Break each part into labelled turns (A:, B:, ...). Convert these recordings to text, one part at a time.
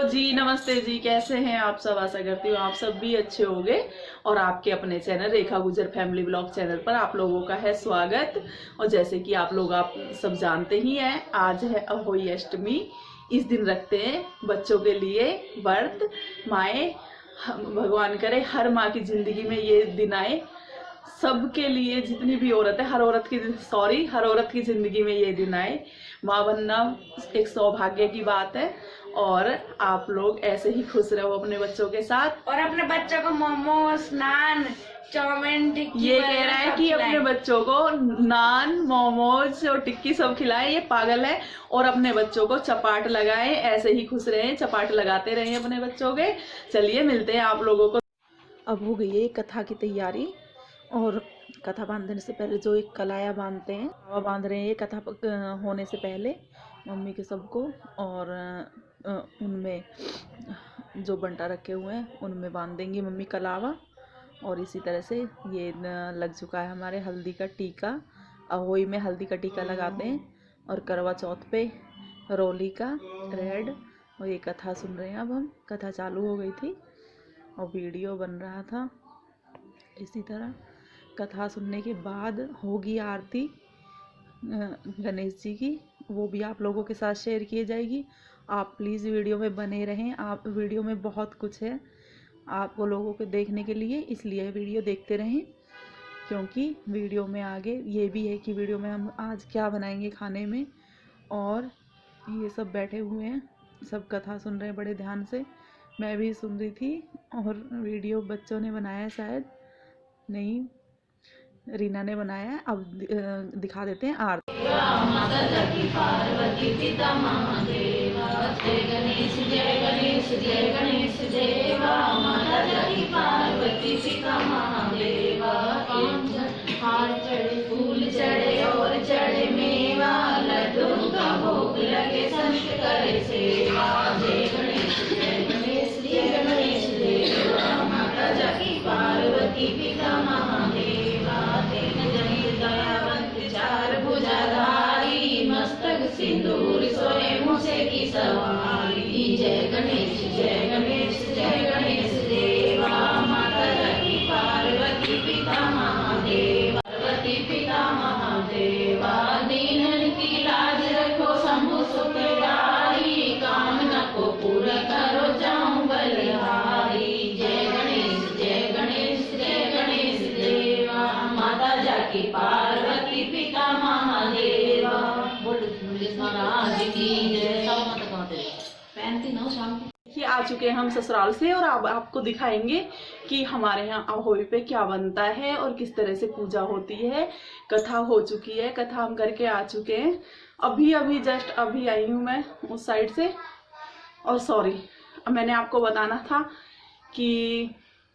A: जी, नमस्ते जी, कैसे हैं आप सब। आशा करती हूँ आप सब भी अच्छे होंगे। और आपके अपने चैनल रेखा गुजर फैमिली ब्लॉग चैनल पर आप लोगों का है स्वागत। और जैसे कि आप सब जानते ही हैं, आज है अहोई अष्टमी। इस दिन रखते हैं बच्चों के लिए व्रत। माए भगवान करे हर माँ की जिंदगी में ये दिन आए, सबके लिए, जितनी भी औरत है, हर औरत की जिंदगी में ये दिन आए। माँ बनना एक सौभाग्य की बात है। और आप लोग ऐसे ही खुश रहो अपने बच्चों के साथ।
B: और अपने बच्चों को मोमोज, नान, चाउमीन, टिक्की,
A: ये कह रहा है कि अपने बच्चों को नान, मोमोज और टिक्की सब खिलाएं, ये पागल है। और अपने बच्चों को चपाट लगाएं, ऐसे ही खुश रहें, चपाट लगाते रहें अपने बच्चों के। चलिए मिलते हैं आप लोगों को। अब हो गई है कथा की तैयारी। और कथा बांधने से पहले जो एक कलाया बांधते हैं, वो बांध रहे हैं ये कथा होने से पहले मम्मी के सबको। और उनमें जो बंटा रखे हुए हैं उनमें बांध देंगी मम्मी कलावा। और इसी तरह से ये लग चुका है हमारे हल्दी का टीका। अहोई में हल्दी का टीका लगाते हैं। और करवा चौथ पे रोली का रेड। और ये कथा सुन रहे हैं। अब हम कथा चालू हो गई थी और वीडियो बन रहा था। इसी तरह कथा सुनने के बाद होगी आरती गणेश जी की, वो भी आप लोगों के साथ शेयर की जाएगी। आप प्लीज़ वीडियो में बने रहें। आप वीडियो में बहुत कुछ है आपको लोगों को देखने के लिए, इसलिए वीडियो देखते रहें। क्योंकि वीडियो में आगे ये भी है कि वीडियो में हम आज क्या बनाएंगे खाने में। और ये सब बैठे हुए हैं, सब कथा सुन रहे हैं बड़े ध्यान से। मैं भी सुन रही थी। और वीडियो बच्चों ने बनाया, शायद नहीं रीना ने बनाया है। अब दिखा देते हैं आरती। पार्वती पिता महादेवा, जय गणेश जय गणेश जय गणेश देवा। माता जगी पार्वती पिता महादेवा। हार चढ़े, फूल चढ़े और चढ़े मेवा, लड्डू का भोग लगे, संत करे सेवा। जय गणेश जय गणेश जय गणेश देवा। माता जगी पार्वती पिता महादेवा। तीन जनित दयावंत चार भुजाधारी, मस्तक सिंदूर सोए मूसे की सवारी। जय गणेश जय गणेश जय गणेश देवा। माता जगी पार्वती पिता महादेवा। पार्वती पिता महादेवा। दीनन की लाज रखो शंभु सुखदारी, कामना को पूरा करो जाऊं बलिहारी। जय गणेश जय गणेश जय गणेश देवा। माता जाकी पार्वती पिता महादेवा। महाराज की जय। पहनती ना शाम की। आ चुके हैं हम ससुराल से और अब आपको दिखाएंगे कि हमारे यहाँ अहोई पे क्या बनता है और किस तरह से पूजा होती है। कथा हो चुकी है, कथा हम करके आ चुके हैं। अभी जस्ट अभी आई हूँ मैं उस साइड से। और सॉरी, मैंने आपको बताना था कि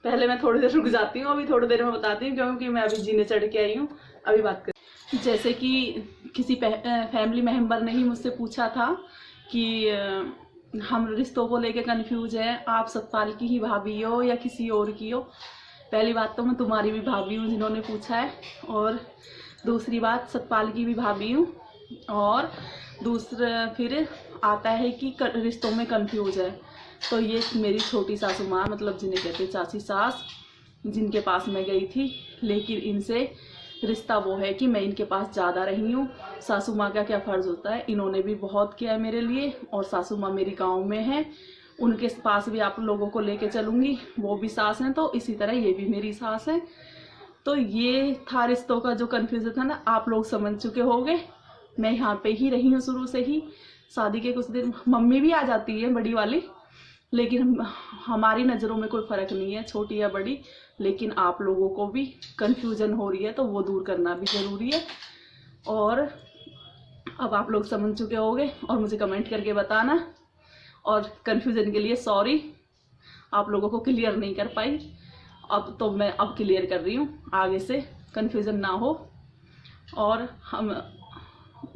A: पहले मैं थोड़ी देर रुक जाती हूँ, अभी थोड़ी देर में बताती हूँ, क्योंकि मैं अभी जीने चढ़ के आई हूँ। अभी बात कर, जैसे कि किसी फैमिली मेंबर ने ही मुझसे पूछा था कि हम रिश्तों को लेके कंफ्यूज हैं, आप सतपाल की ही भाभी हो या किसी और की हो। पहली बात तो मैं तुम्हारी भी भाभी हूँ जिन्होंने पूछा है, और दूसरी बात सतपाल की भी भाभी हूँ। और दूसरा फिर आता है कि रिश्तों में कंफ्यूज है, तो ये मेरी छोटी सासू माँ, मतलब जिन्हें कहते हैं चाची सास, जिनके पास मैं गई थी। लेकिन इनसे रिश्ता वो है कि मैं इनके पास ज़्यादा रही हूँ। सासू माँ का क्या फ़र्ज़ होता है, इन्होंने भी बहुत किया है मेरे लिए। और सासू माँ मेरी गांव में है, उनके पास भी आप लोगों को लेके चलूँगी, वो भी सास हैं, तो इसी तरह ये भी मेरी सास है। तो ये था रिश्तों का जो कन्फ्यूज़न था ना, आप लोग समझ चुके होंगे। मैं यहाँ पे ही रही हूँ शुरू से ही। शादी के कुछ दिन मम्मी भी आ जाती है बड़ी वाली, लेकिन हमारी नज़रों में कोई फ़र्क नहीं है छोटी या बड़ी। लेकिन आप लोगों को भी कन्फ्यूजन हो रही है, तो वो दूर करना भी ज़रूरी है। और अब आप लोग समझ चुके होंगे और मुझे कमेंट करके बताना। और कन्फ्यूजन के लिए सॉरी, आप लोगों को क्लियर नहीं कर पाई। अब तो मैं अब क्लियर कर रही हूँ, आगे से कन्फ्यूजन ना हो। और हम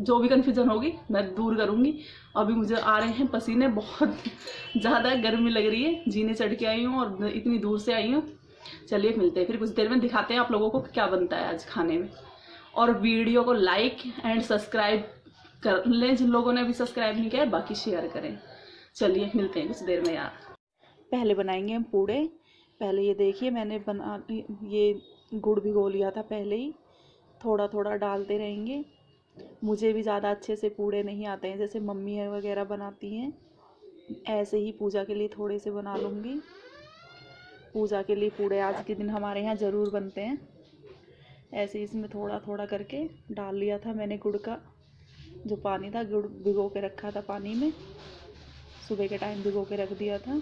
A: जो भी कन्फ्यूजन होगी मैं दूर करूँगी। अभी मुझे आ रहे हैं पसीने, बहुत ज़्यादा गर्मी लग रही है, जीने चढ़ के आई हूँ और इतनी दूर से आई हूँ। चलिए मिलते हैं फिर कुछ देर में, दिखाते हैं आप लोगों को क्या बनता है आज खाने में। और वीडियो को लाइक एंड सब्सक्राइब कर लें जिन लोगों ने अभी सब्सक्राइब नहीं किया है, बाकी शेयर करें।
C: चलिए मिलते हैं कुछ देर में यार। पहले बनाएंगे हम पूड़े। पहले ये देखिए मैंने ये गुड़ भिगो लिया था पहले ही, थोड़ा थोड़ा डालते रहेंगे। मुझे भी ज़्यादा अच्छे से पूड़े नहीं आते हैं जैसे मम्मी वगैरह बनाती हैं, ऐसे ही पूजा के लिए थोड़े से बना लूँगी। पूजा के लिए पूड़े आज के दिन हमारे यहाँ ज़रूर बनते हैं। ऐसे इसमें थोड़ा थोड़ा करके डाल लिया था मैंने गुड़ का, जो पानी था गुड़ भिगो के रखा था पानी में, सुबह के टाइम भिगो के रख दिया था।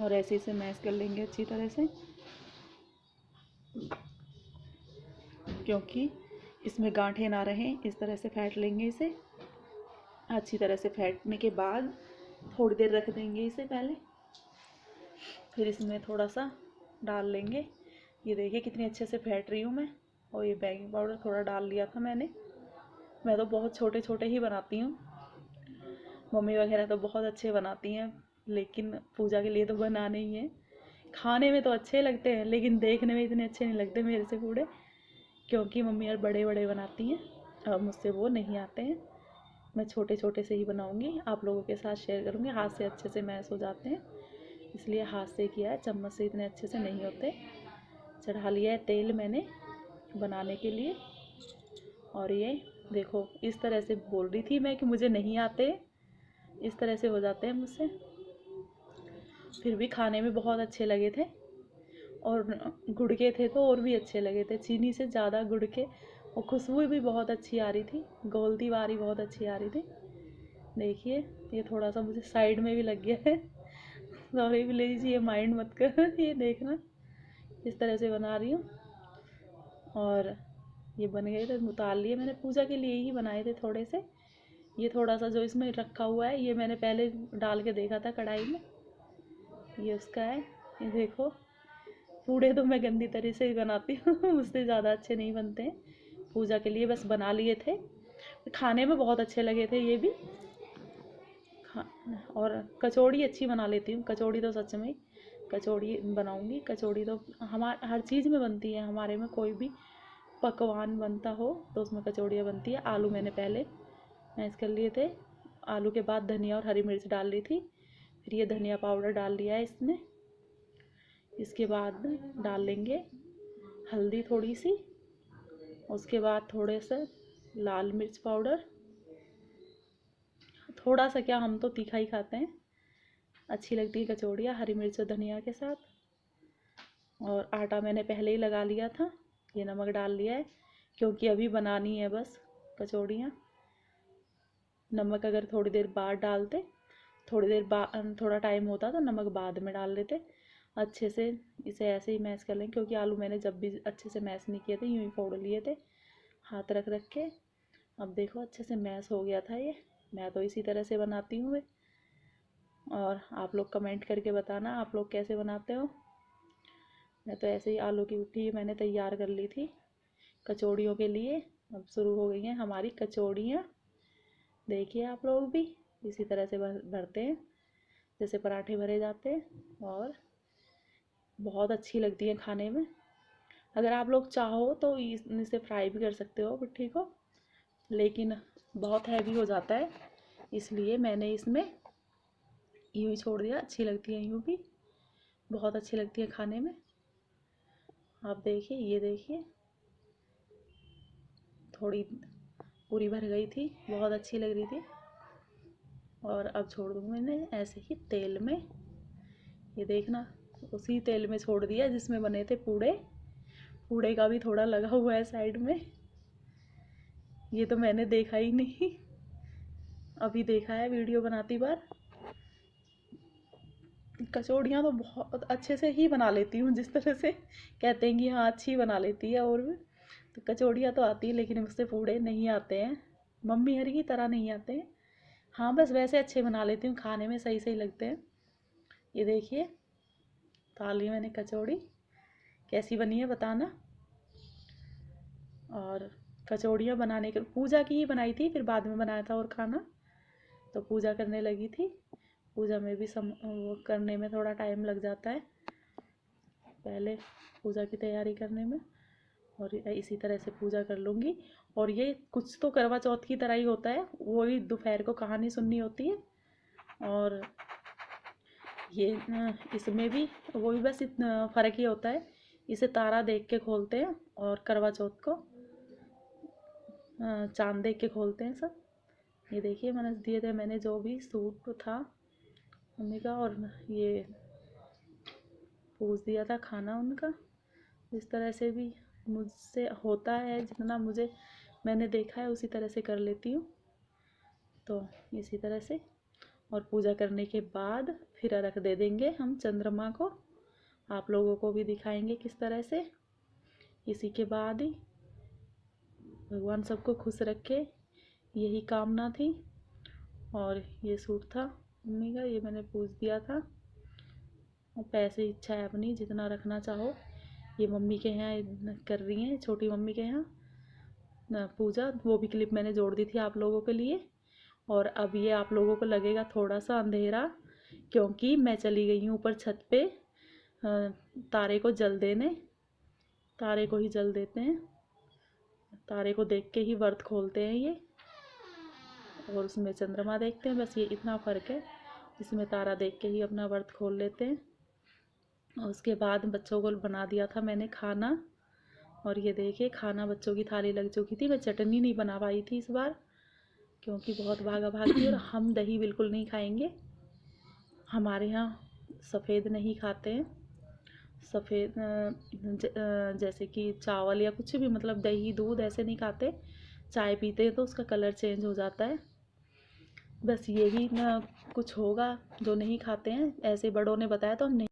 C: और ऐसे इसे मैश कर लेंगे अच्छी तरह से, क्योंकि इसमें गांठें ना रहें। इस तरह से फेंट लेंगे इसे। अच्छी तरह से फेंटने के बाद थोड़ी देर रख देंगे इसे पहले, फिर इसमें थोड़ा सा डाल लेंगे। ये देखिए कितनी अच्छे से फेंट रही हूँ मैं। और ये बेकिंग पाउडर थोड़ा डाल लिया था मैंने। मैं तो बहुत छोटे छोटे ही बनाती हूँ, मम्मी वगैरह तो बहुत अच्छे बनाती हैं, लेकिन पूजा के लिए तो बनाने ही हैं। खाने में तो अच्छे लगते हैं लेकिन देखने में इतने अच्छे नहीं लगते मेरे से पूड़े, क्योंकि मम्मी यार बड़े बड़े बनाती हैं, अब मुझसे वो नहीं आते हैं। मैं छोटे छोटे से ही बनाऊंगी, आप लोगों के साथ शेयर करूंगी। हाथ से अच्छे से मैश हो जाते हैं, इसलिए हाथ से किया है, चम्मच से इतने अच्छे से नहीं होते। चढ़ा लिया है तेल मैंने बनाने के लिए। और ये देखो इस तरह से बोल रही थी मैं कि मुझे नहीं आते, इस तरह से हो जाते हैं मुझसे। फिर भी खाने में बहुत अच्छे लगे थे, और गुड़ के थे तो और भी अच्छे लगे थे, चीनी से ज़्यादा गुड़ के। और खुशबू भी बहुत अच्छी आ रही थी, गोलती वारी बहुत अच्छी आ रही थी। देखिए ये थोड़ा सा मुझे साइड में भी लग गया है, सॉरी प्लीज़ ये माइंड मत कर। ये देखना इस तरह से बना रही हूँ। और ये बन गए थे, उतार लिए मैंने, पूजा के लिए ही बनाए थे थोड़े से। ये थोड़ा सा जो इसमें रखा हुआ है ये मैंने पहले डाल के देखा था कढ़ाई में, ये उसका है। ये देखो पूड़े तो मैं गंदी तरह से ही बनाती हूँ, मुझसे ज़्यादा अच्छे नहीं बनते हैं। पूजा के लिए बस बना लिए थे, खाने में बहुत अच्छे लगे थे ये भी। और कचौड़ी अच्छी बना लेती हूँ, कचौड़ी तो सच में कचौड़ी बनाऊँगी। कचौड़ी तो हर चीज़ में बनती है हमारे में, कोई भी पकवान बनता हो तो उसमें कचौड़ियाँ बनती है। आलू मैंने पहले मैश कर लिए थे, आलू के बाद धनिया और हरी मिर्च डाल ली थी, फिर ये धनिया पाउडर डाल लिया है इसमें। इसके बाद डाल लेंगे हल्दी थोड़ी सी, उसके बाद थोड़े से लाल मिर्च पाउडर, थोड़ा सा क्या, हम तो तीखा ही खाते हैं, अच्छी लगती है कचौड़ियाँ हरी मिर्च और धनिया के साथ। और आटा मैंने पहले ही लगा लिया था, ये नमक डाल लिया है क्योंकि अभी बनानी है बस कचौड़ियाँ। नमक अगर थोड़ी देर बाद डालते, थोड़ी देर बाद थोड़ा टाइम होता तो नमक बाद में डाल देते। अच्छे से इसे ऐसे ही मैश कर लें, क्योंकि आलू मैंने जब भी अच्छे से मैश नहीं किए थे, यूँ ही फोड़ लिए थे हाथ रख रख के। अब देखो अच्छे से मैश हो गया था ये। मैं तो इसी तरह से बनाती हूँ। और आप लोग कमेंट करके बताना आप लोग कैसे बनाते हो। मैं तो ऐसे ही आलू की गुठी मैंने तैयार कर ली थी कचौड़ियों के लिए। अब शुरू हो गई हैं हमारी कचौड़ियाँ। देखिए आप लोग भी इसी तरह से भरते हैं जैसे पराठे भरे जाते हैं, और बहुत अच्छी लगती है खाने में। अगर आप लोग चाहो तो इसे फ्राई भी कर सकते हो गुट्ठी को, लेकिन बहुत हैवी हो जाता है, इसलिए मैंने इसमें यूँ ही छोड़ दिया। अच्छी लगती है यूँ भी, बहुत अच्छी लगती है खाने में। आप देखिए, ये देखिए थोड़ी पूरी भर गई थी, बहुत अच्छी लग रही थी। और अब छोड़ दूँ मैंने ऐसे ही तेल में, ये देखना उसी तेल में छोड़ दिया जिसमें बने थे पूड़े। पूड़े का भी थोड़ा लगा हुआ है साइड में, ये तो मैंने देखा ही नहीं, अभी देखा है वीडियो बनाती बार। कचौड़ियाँ तो बहुत अच्छे से ही बना लेती हूँ, जिस तरह से कहते हैं कि हाँ अच्छी बना लेती है। और भी तो कचौड़ियाँ तो आती है, लेकिन मुझसे पूड़े नहीं आते हैं, मम्मी हरी की तरह नहीं आते हैं। हाँ बस वैसे अच्छे बना लेती हूँ, खाने में सही सही लगते हैं। ये देखिए डाल ली मैंने कचौड़ी, कैसी बनी है बताना। और कचौड़ियाँ बनाने के पूजा की ही बनाई थी, फिर बाद में बनाया था और खाना, तो पूजा करने लगी थी। पूजा में भी वो करने में थोड़ा टाइम लग जाता है, पहले पूजा की तैयारी करने में। और इसी तरह से पूजा कर लूँगी। और ये कुछ तो करवा चौथ की तरह ही होता है, वही दोपहर को कहानी सुननी होती है, और ये इसमें भी वो भी बस इतना फ़र्क ही होता है, इसे तारा देख के खोलते हैं और करवा चौथ को चांद देख के खोलते हैं सब। ये देखिए मैंने दिए थे, मैंने जो भी सूट था मम्मी का, और ये पूछ दिया था खाना उनका। इस तरह से भी मुझसे होता है, जितना मैंने देखा है उसी तरह से कर लेती हूँ। तो इसी तरह से, और पूजा करने के बाद फिर अर्घ दे देंगे हम चंद्रमा को, आप लोगों को भी दिखाएंगे किस तरह से। इसी के बाद ही भगवान सबको खुश रखे, यही कामना थी। और ये सूट था मम्मी का, ये मैंने पूछ दिया था। और पैसे इच्छा है अपनी, जितना रखना चाहो। ये मम्मी के यहाँ कर रही हैं, छोटी मम्मी के यहाँ पूजा, वो भी क्लिप मैंने जोड़ दी थी आप लोगों के लिए। और अब ये आप लोगों को लगेगा थोड़ा सा अंधेरा, क्योंकि मैं चली गई हूँ ऊपर छत पे तारे को जल देने। तारे को ही जल देते हैं, तारे को देख के ही व्रत खोलते हैं ये, और उसमें चंद्रमा देखते हैं। बस ये इतना फ़र्क है, इसमें तारा देख के ही अपना व्रत खोल लेते हैं। और उसके बाद बच्चों को बना दिया था मैंने खाना, और ये देखिए खाना बच्चों की थाली लग चुकी थी। मैं चटनी नहीं बना पाई थी इस बार, क्योंकि बहुत भागा भागी। और हम दही बिल्कुल नहीं खाएंगे, हमारे यहाँ सफ़ेद नहीं खाते हैं। सफ़ेद जैसे कि चावल या कुछ भी, मतलब दही दूध ऐसे नहीं खाते। चाय पीते हैं तो उसका कलर चेंज हो जाता है। बस यही ना कुछ होगा जो नहीं खाते हैं, ऐसे बड़ों ने बताया तो हम नहीं